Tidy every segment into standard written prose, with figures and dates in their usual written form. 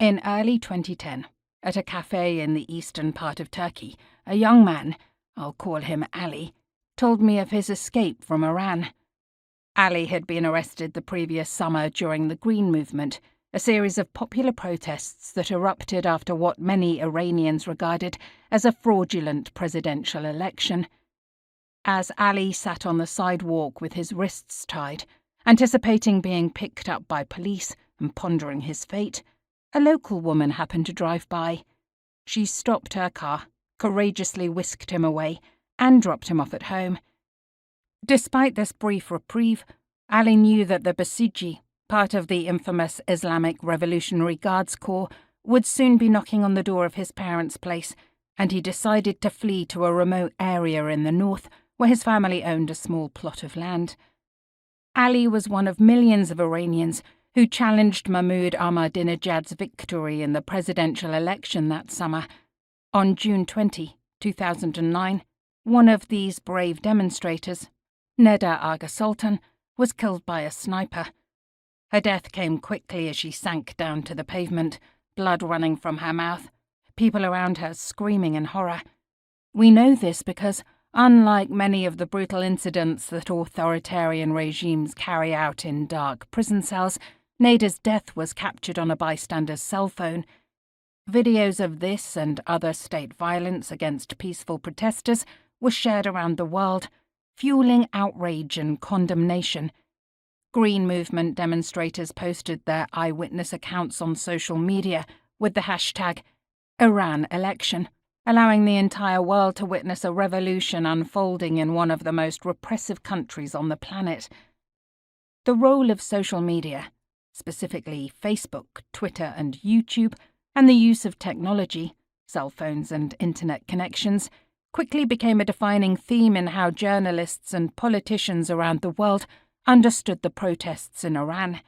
In early 2010, at a cafe in the eastern part of Turkey, a young man, I'll call him Ali, told me of his escape from Iran. Ali had been arrested the previous summer during the Green Movement, a series of popular protests that erupted after what many Iranians regarded as a fraudulent presidential election. As Ali sat on the sidewalk with his wrists tied, anticipating being picked up by police and pondering his fate, a local woman happened to drive by. She stopped her car, courageously whisked him away, and dropped him off at home. Despite this brief reprieve, Ali knew that the Basiji, part of the infamous Islamic Revolutionary Guards Corps, would soon be knocking on the door of his parents' place, and he decided to flee to a remote area in the north where his family owned a small plot of land. Ali was one of millions of Iranians who challenged Mahmoud Ahmadinejad's victory in the presidential election that summer. On June 20, 2009, one of these brave demonstrators, Neda Aga Sultan, was killed by a sniper. Her death came quickly as she sank down to the pavement, blood running from her mouth, people around her screaming in horror. We know this because, unlike many of the brutal incidents that authoritarian regimes carry out in dark prison cells, Neda's death was captured on a bystander's cell phone. Videos of this and other state violence against peaceful protesters were shared around the world, fueling outrage and condemnation. Green Movement demonstrators posted their eyewitness accounts on social media with the hashtag #IranElection, allowing the entire world to witness a revolution unfolding in one of the most repressive countries on the planet. The role of social media, specifically Facebook, Twitter, and YouTube, and the use of technology, cell phones and internet connections, quickly became a defining theme in how journalists and politicians around the world understood the protests in Iran.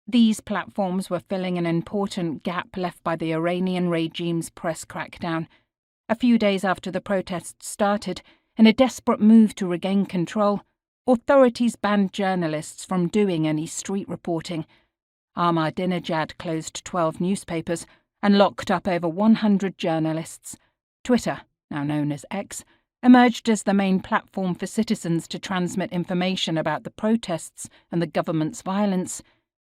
These platforms were filling an important gap left by the Iranian regime's press crackdown. A few days after the protests started, in a desperate move to regain control, authorities banned journalists from doing any street reporting. Ahmadinejad closed 12 newspapers and locked up over 100 journalists. Twitter, now known as X, emerged as the main platform for citizens to transmit information about the protests and the government's violence.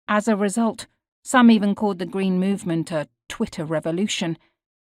As a result, some even called the Green Movement a Twitter revolution,